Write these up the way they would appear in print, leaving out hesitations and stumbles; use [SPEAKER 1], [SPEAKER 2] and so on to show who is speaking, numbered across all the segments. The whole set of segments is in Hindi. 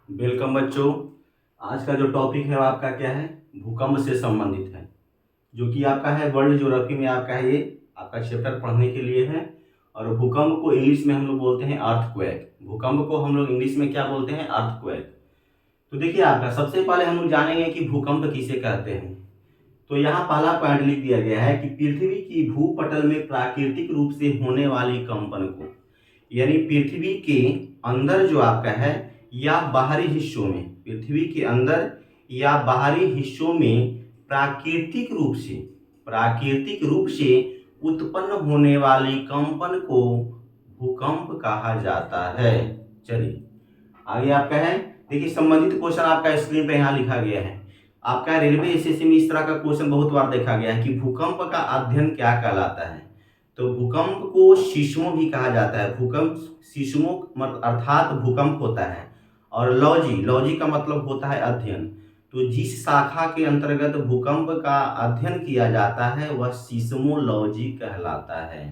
[SPEAKER 1] वेलकम बच्चों। आज का जो टॉपिक है वो आपका क्या है, भूकंप से संबंधित है, जो कि आपका है वर्ल्ड ज्योग्राफी में आपका है, ये आपका चैप्टर पढ़ने के लिए है। और भूकंप को इंग्लिश में हम लोग बोलते हैं अर्थक्वेक। भूकंप को हम लोग इंग्लिश में क्या बोलते हैं, अर्थक्वेक। तो देखिए आपका सबसे पहले हम लोग जानेंगे कि भूकंप किसे कहते हैं। तो यहाँ पहला पॉइंट लिख दिया गया है कि पृथ्वी की भूपटल में प्राकृतिक रूप से होने वाली कंपन को, यानी पृथ्वी के अंदर जो आपका है या बाहरी हिस्सों में, पृथ्वी के अंदर या बाहरी हिस्सों में प्राकृतिक रूप से उत्पन्न होने वाली कंपन को भूकंप कहा जाता है। चलिए आगे आपका है, देखिए संबंधित क्वेश्चन आपका स्क्रीन पे यहाँ लिखा गया है। आपका रेलवे एसएससी में इस तरह का क्वेश्चन बहुत बार देखा गया है कि भूकंप का अध्ययन क्या कहलाता है। तो भूकंप को सीस्मो भी कहा जाता है। भूकंप सीस्मो अर्थात भूकंप होता है, और लॉजी का मतलब होता है अध्ययन। तो जिस शाखा के अंतर्गत भूकंप का अध्ययन किया जाता है वह सीस्मोलॉजी कहलाता है।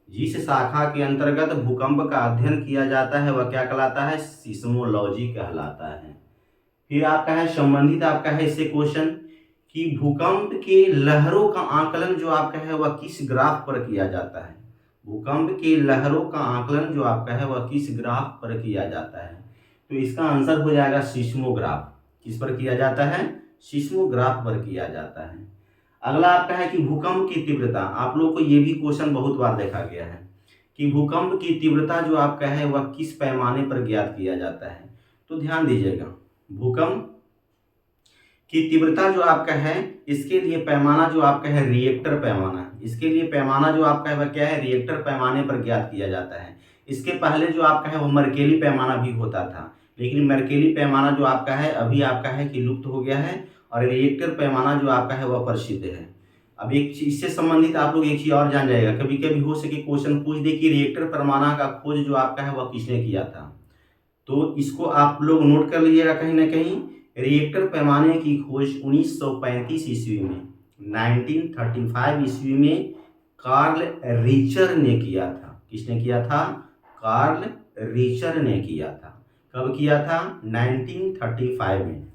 [SPEAKER 1] जिस शाखा के अंतर्गत भूकंप का अध्ययन किया जाता है वह क्या कहलाता है, सीस्मोलॉजी कहलाता है। फिर आपका है संबंधित आपका है इससे क्वेश्चन कि भूकंप के लहरों का आकलन जो आपका है वह किस ग्राफ पर किया जाता है। भूकंप के लहरों का आकलन जो आपका है वह किस ग्राफ पर किया जाता है। तो इसका आंसर हो जाएगा सीस्मोग्राफ। किस पर किया जाता है, सीस्मोग्राफ पर किया जाता है। अगला आपका है कि भूकंप की तीव्रता। आप लोग को ये भी क्वेश्चन बहुत बार देखा गया है कि भूकंप की तीव्रता जो आपका है वह किस पैमाने पर ज्ञात किया जाता है। तो ध्यान दीजिएगा, भूकंप की तीव्रता जो आपका है इसके लिए पैमाना जो आपका है रिएक्टर पैमाना, इसके लिए पैमाना जो आपका है वह क्या है, रिएक्टर पैमाने पर ज्ञात किया जाता है। इसके पहले जो आपका है वो मर्केली पैमाना भी होता था, लेकिन मर्केली पैमाना जो आपका है अभी आपका है कि लुप्त हो गया है, और रिएक्टर पैमाना जो आपका है वह प्रसिद्ध है। अब एक चीज इससे संबंधित आप लोग एक चीज और जान जाएगा, कभी कभी हो सके क्वेश्चन पूछ दे कि रिएक्टर पैमाना का खोज जो आपका है वह किसने किया था। तो इसको आप लोग नोट कर लीजिएगा कहीं ना कहीं। रिएक्टर पैमाने की खोज 1935 ईस्वी में, 1935 ईस्वी में कार्ल रीचर ने किया था। किसने किया था, कार्ल रीचर ने किया था। कब किया था, 1935 में।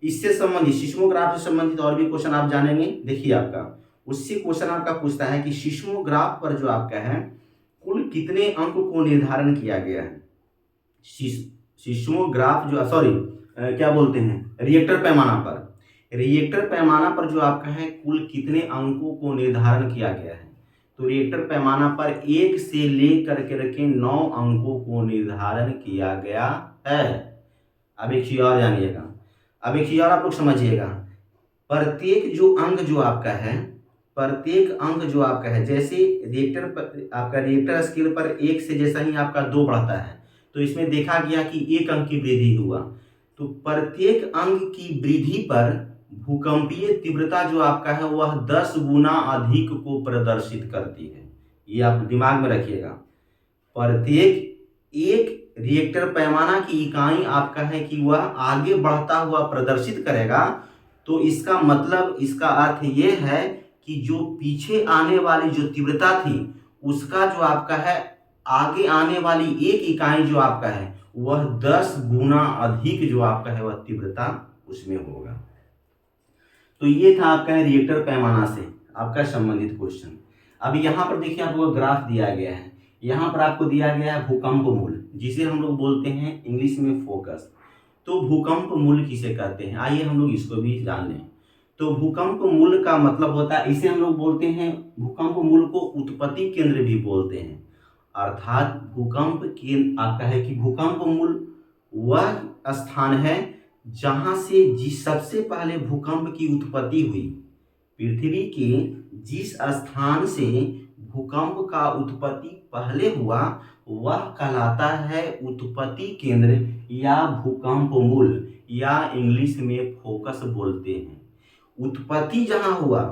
[SPEAKER 1] इससे संबंधित सिस्मोग्राफ से संबंधित और भी क्वेश्चन आप जानेंगे। देखिए आपका उससे क्वेश्चन आपका पूछता है कि सिस्मोग्राफ पर जो आपका है कुल कितने अंक को निर्धारण किया गया है। सिस्मोग्राफ जो क्या बोलते हैं, रिएक्टर पैमाना पर जो आपका है कुल कितने अंकों को निर्धारण किया गया है। तो रिएक्टर पैमाना पर 1 से लेकर के 9 अंकों को निर्धारण किया गया है। अब एक चीज और जानिएगा, अब एक चीज और आप लोग समझिएगा। प्रत्येक जो अंक जो आपका है, प्रत्येक अंक जो आपका है, जैसे रिएक्टर पर आपका रिएक्टर स्केल पर 1 से जैसा ही आपका 2 बढ़ता है तो इसमें देखा गया कि 1 अंक की वृद्धि हुआ। तो प्रत्येक अंक की वृद्धि पर भूकंपीय तीव्रता जो आपका है वह 10 गुना अधिक को प्रदर्शित करती है। ये आप दिमाग में रखिएगा। प्रत्येक एक रिएक्टर पैमाना की इकाई आपका है कि वह आगे बढ़ता हुआ प्रदर्शित करेगा। तो इसका मतलब, इसका अर्थ ये है कि जो पीछे आने वाली जो तीव्रता थी उसका जो आपका है आगे आने वाली एक इकाई जो आपका है वह 10 गुना अधिक जो आपका है वह तीव्रता उसमें होगा। तो ये था आपका है रिएक्टर पैमाना से आपका संबंधित क्वेश्चन। अब यहाँ पर देखिए आपको ग्राफ दिया गया है। यहाँ पर आपको दिया गया है भूकंप मूल, जिसे हम लोग बोलते हैं इंग्लिश में फोकस। तो भूकंप मूल किसे कहते हैं, आइए हम लोग इसको भी जान लें। तो भूकंप मूल का मतलब होता है, इसे हम लोग बोलते हैं, भूकंप मूल को उत्पत्ति केंद्र भी बोलते हैं। अर्थात भूकंप केंद्र आपका है कि भूकंप मूल वह स्थान है जहां से सबसे पहले भूकंप की उत्पत्ति हुई। पृथ्वी के जिस स्थान से भूकंप का उत्पत्ति पहले हुआ वह कहलाता है उत्पत्ति केंद्र या भूकंप मूल, या इंग्लिश में फोकस बोलते हैं। उत्पत्ति जहां हुआ,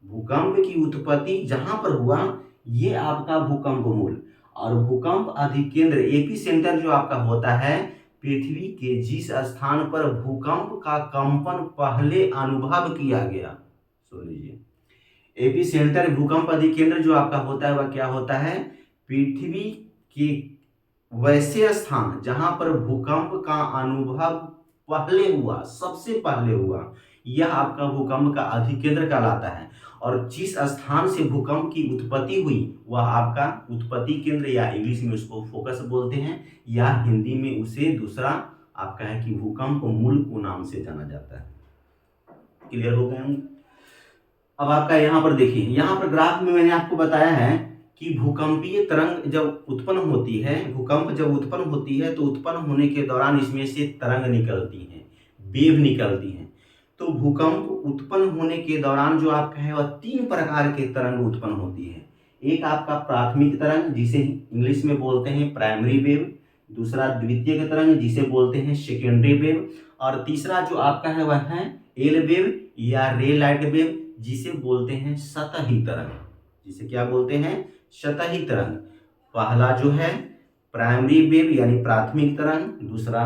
[SPEAKER 1] भूकंप की उत्पत्ति जहां पर हुआ ये आपका भूकंप मूल। और भूकंप अधिकेंद्र एपी सेंटर जो आपका होता है पृथ्वी के जिस स्थान पर भूकंप का कंपन पहले अनुभव किया गया। सुन लीजिए, एपी सेंटर भूकंप अधिकेंद्र जो आपका होता है वह क्या होता है, पृथ्वी के वैसे स्थान जहां पर भूकंप का अनुभव पहले हुआ, सबसे पहले हुआ, यह आपका भूकंप का अधिकेंद्र कहलाता है। और जिस स्थान से भूकंप की उत्पत्ति हुई वह आपका उत्पत्ति केंद्र, या इंग्लिश में उसको फोकस बोलते हैं, या हिंदी में उसे दूसरा आपका है कि भूकंप मूल को नाम से जाना जाता है। क्लियर हो गए हम? अब आपका यहाँ पर देखिए, यहाँ पर ग्राफ में मैंने आपको बताया है कि भूकंपीय तरंग जब उत्पन्न होती है, भूकंप जब उत्पन्न होती है तो उत्पन्न होने के दौरान इसमें से तरंग निकलती हैं, वेव निकलती हैं। तो भूकंप उत्पन्न होने के दौरान जो आपका है वह 3 प्रकार के तरंग उत्पन्न होती है। एक आपका प्राथमिक तरंग जिसे इंग्लिश में बोलते हैं प्राइमरी वेव, दूसरा द्वितीयक तरंग जिसे बोलते हैं सेकेंडरी वेव, और तीसरा जो आपका है वह है एल वेव या रे लाइट वेव जिसे बोलते हैं सतही तरंग। जिसे क्या बोलते हैं? सतही तरंग। पहला जो है प्राइमरी वेव यानी प्राथमिक तरंग, दूसरा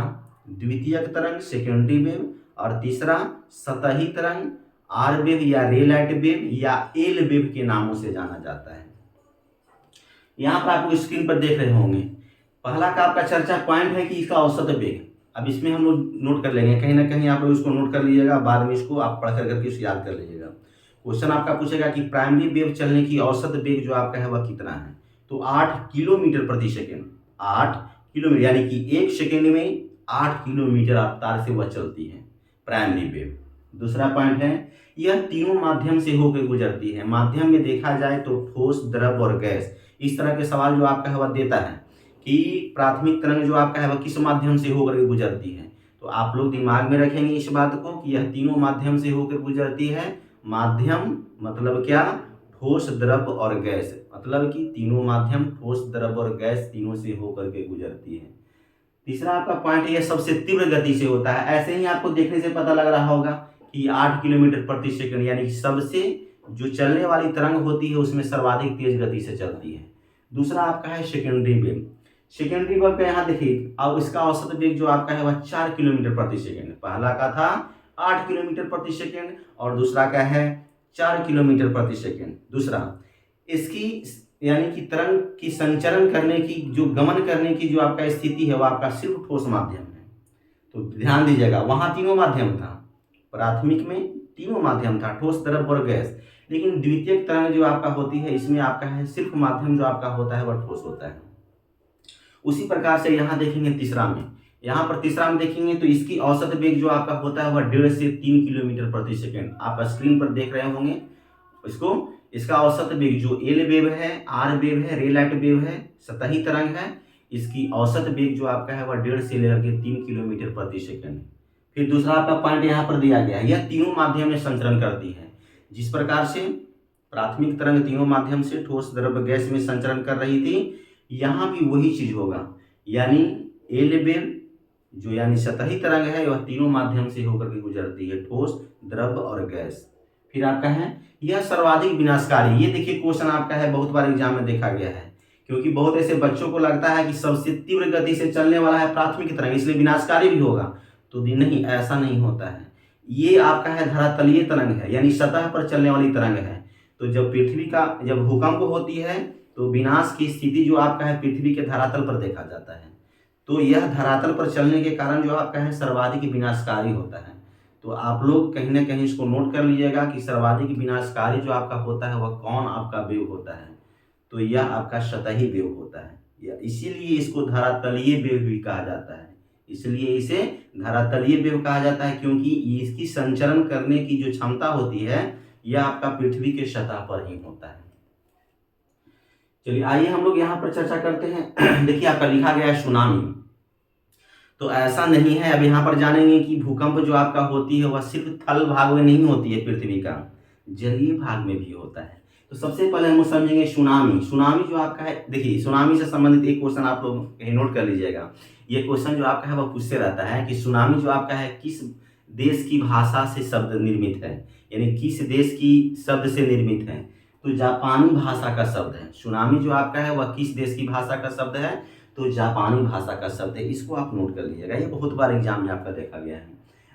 [SPEAKER 1] द्वितीयक तरंग सेकेंडरी वेव, और तीसरा सतही तरंग आर वेव या रे लाइट वेव या एल वेव के नामों से जाना जाता है। यहाँ पर आपको स्क्रीन पर देख रहे होंगे, पहला का आपका चर्चा पॉइंट है कि इसका औसत वेग। अब इसमें हम लोग नोट कर लेंगे, कहीं ना कहीं आप लोग इसको नोट कर लीजिएगा, बाद में इसको आप पढ़ करके इसको याद कर लीजिएगा। क्वेश्चन आपका पूछेगा कि प्राइमरी वेव चलने की औसत वेग जो आपका है वह कितना है, तो 8 किलोमीटर प्रति सेकेंड। 8 किलोमीटर यानी कि 1 सेकेंड में 8 किलोमीटर रफ्तार से वह चलती है प्राइमरी वेव। दूसरा पॉइंट है यह तीनों माध्यम से होकर गुजरती है। माध्यम में देखा जाए तो ठोस, द्रव और गैस। इस तरह के सवाल जो आपका है वह देता है कि प्राथमिक तरंग जो आपका है वह किस माध्यम से होकर के गुजरती है। तो आप लोग दिमाग में रखेंगे इस बात को कि यह तीनों माध्यम से होकर गुजरती है। माध्यम मतलब क्या? ठोस, द्रव और गैस, मतलब कि तीनों माध्यम ठोस, द्रव और गैस तीनों से होकर के गुजरती है। तीसरा आपका पॉइंट यह सबसे तीव्र गति से होता है। ऐसे ही आपको देखने से पता लग रहा होगा कि 8 किलोमीटर प्रति सेकंड यानी सबसे जो चलने वाली तरंग होती है उसमें सर्वाधिक तेज गति से चलती है। दूसरा आपका है सेकेंडरी वेव। सेकेंडरी वेव का यहाँ देखिए, अब इसका औसत वेग जो आपका है वह 4 किलोमीटर प्रति सेकंड। पहला का था 8 किलोमीटर प्रति सेकंड और दूसरा का है 4 किलोमीटर प्रति सेकंड। दूसरा इसकी यानी कि तरंग की संचरण करने की, जो गमन करने की जो आपका स्थिति है वह आपका सिर्फ ठोस माध्यम है। तो ध्यान दीजिएगा, वहां तीनों माध्यम था, प्राथमिक में तीनों माध्यम था, ठोस, द्रव और गैस। लेकिन द्वितीयक तरंग जो आपका होती है इसमें आपका है सिर्फ माध्यम जो आपका होता है वह ठोस होता है। उसी प्रकार से यहाँ देखेंगे तीसरा में, यहाँ पर तीसरा में देखेंगे तो इसकी औसत वेग जो आपका होता है वह 1.5 से 3 किलोमीटर प्रति सेकंड। आप स्क्रीन पर देख रहे होंगे इसको। इसका औसत वेग जो एल वेव है, आर वेव है, रे लाइट वेव है, सतही तरंग है, इसकी औसत वेग जो आपका है वह 1.5 से लेकर के 3 किलोमीटर प्रति सेकंड। फिर दूसरा आपका पॉइंट यहाँ पर दिया गया है, यह तीनों माध्यम में संचरण करती है। जिस प्रकार से प्राथमिक तरंग तीनों माध्यम से ठोस, द्रव, गैस में संचरण कर रही थी, यहाँ भी वही चीज होगा। यानी एल वेव जो यानी सतही तरंग है वह तीनों माध्यम से होकर के गुजरती है, ठोस, द्रव और गैस। फिर आपका है यह सर्वाधिक विनाशकारी। ये देखिए क्वेश्चन आपका है बहुत बार एग्जाम में देखा गया है, क्योंकि बहुत ऐसे बच्चों को लगता है कि सबसे तीव्र गति से चलने वाला है प्राथमिक तरंग इसलिए विनाशकारी भी होगा। तो नहीं, ऐसा नहीं होता है। ये आपका है धरातलीय तरंग है, यानी सतह पर चलने वाली तरंग है। तो जब पृथ्वी का जब भूकंप होती है तो विनाश की स्थिति जो आपका है पृथ्वी के धरातल पर देखा जाता है। तो यह धरातल पर चलने के कारण जो आपका है सर्वाधिक विनाशकारी होता है। तो आप लोग कहीं ना कहीं इसको नोट कर लीजिएगा कि सर्वाधिक विनाशकारी जो आपका होता है वह कौन आपका वेव होता है, तो यह आपका सतही वेव होता है। या इसीलिए इसको धरातलीय वेव भी कहा जाता है। इसलिए इसे धरातलीय वेव कहा जाता है क्योंकि इसकी संचरण करने की जो क्षमता होती है यह आपका पृथ्वी के सतह पर ही होता है। चलिए आइए हम लोग यहाँ पर चर्चा करते हैं। देखिए आपका लिखा गया है सुनामी। तो ऐसा नहीं है, अब यहाँ पर जानेंगे कि भूकंप जो आपका होती है वह सिर्फ थल भाग में नहीं होती है, पृथ्वी का जलीय भाग में भी होता है। तो सबसे पहले हम समझेंगे सुनामी। सुनामी जो आपका है, देखिए सुनामी से संबंधित एक क्वेश्चन आप लोग कहीं नोट कर लीजिएगा। ये क्वेश्चन जो आपका है वह पूछते रहता है कि सुनामी जो आपका है किस देश की भाषा से शब्द निर्मित है, यानी किस देश की शब्द से निर्मित है। तो जापानी भाषा का शब्द है। सुनामी जो आपका है वह किस देश की भाषा का शब्द है, तो जापानी भाषा का शब्द है। इसको आप नोट कर लीजिएगा, ये बहुत बार एग्जाम में आपका देखा गया है।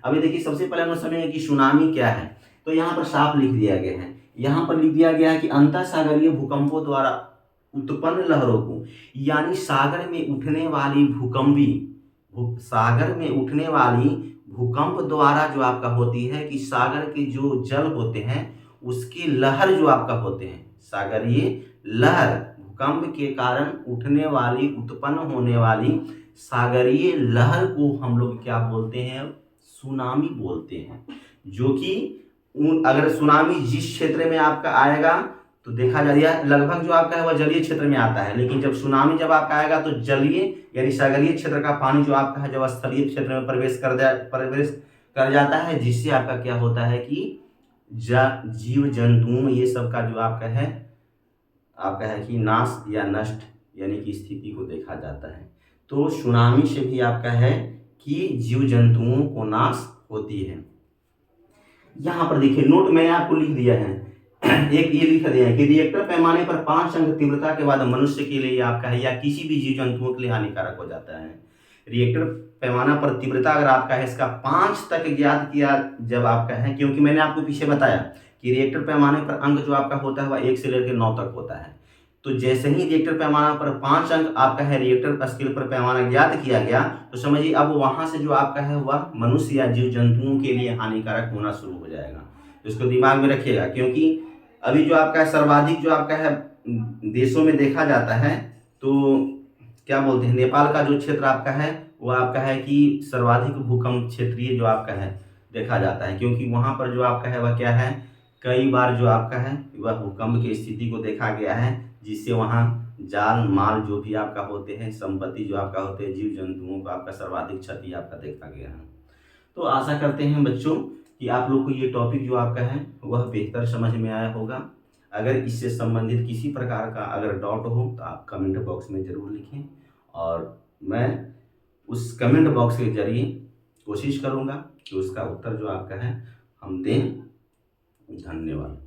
[SPEAKER 1] अभी देखिए सबसे पहले हम समझेंगे कि सुनामी क्या है। तो यहाँ पर साफ लिख दिया गया है, यहाँ पर लिख दिया गया है कि अंतःसागरीय भूकंपों द्वारा उत्पन्न लहरों को, यानी सागर में उठने वाली सागर में उठने वाली भूकंप द्वारा जो आपका होती है कि सागर के जो जल होते हैं उसकी लहर जो आपका होते हैं, सागरीय लहर, भूकंप के कारण उठने वाली, उत्पन्न होने वाली सागरीय लहर को हम लोग क्या बोलते हैं, सुनामी बोलते हैं। जो कि अगर सुनामी जिस क्षेत्र में आपका आएगा तो देखा जाएगा लगभग जो आपका है वह जलीय क्षेत्र में आता है, लेकिन जब सुनामी जब आपका आएगा तो जलीय यानी सागरीय क्षेत्र का पानी जो आपका है जब स्थलीय क्षेत्र में प्रवेश कर जाता है, जिससे आपका क्या होता है कि जीव जंतुओं ये सब का जो आपका है कि नाश या नष्ट यानी कि स्थिति को देखा जाता है। तो सुनामी से भी आपका है कि जीव जंतुओं को नाश होती है। यहाँ पर देखिए नोट मैंने आपको लिख दिया है, एक ये लिख दिया है कि रिएक्टर पैमाने पर 5 अंक तीव्रता के बाद मनुष्य के लिए आपका है या किसी भी जीव जंतुओं के लिए हानिकारक हो जाता है। रिएक्टर पैमाना पर तीव्रता अगर आपका है इसका 5 तक ज्ञात किया जब आपका है, क्योंकि मैंने आपको पीछे बताया कि रिएक्टर पैमाने पर अंक जो आपका होता है वह 1 से लेकर 9 तक होता है। तो जैसे ही रिएक्टर पैमाना पर 5 अंक आपका है रिएक्टर स्केल पर पैमाना ज्ञात किया गया तो समझिए अब वहां से जो आपका है वह मनुष्य या जीव जंतुओं के लिए हानिकारक होना शुरू हो जाएगा। तो इसको दिमाग में रखिएगा, क्योंकि अभी जो आपका सर्वाधिक जो आपका है देशों में देखा जाता है तो क्या बोलते हैं, नेपाल का जो क्षेत्र आपका है वो आपका है कि सर्वाधिक भूकंप क्षेत्रीय जो आपका है देखा जाता है, क्योंकि वहां पर जो आपका है वह क्या है, कई बार जो आपका है वह भूकंप की स्थिति को देखा गया है, जिससे वहाँ जान माल जो भी आपका होते हैं, संपत्ति जो आपका होते हैं, जीव जंतुओं को आपका सर्वाधिक क्षति आपका देखा गया है। तो आशा करते हैं बच्चों कि आप लोग को ये टॉपिक जो आपका है वह बेहतर समझ में आया होगा। अगर इससे संबंधित किसी प्रकार का अगर डाउट हो तो आप कमेंट बॉक्स में ज़रूर लिखें और मैं उस कमेंट बॉक्स के जरिए कोशिश करूँगा कि उसका उत्तर जो आपका है हम दें। धन्यवाद।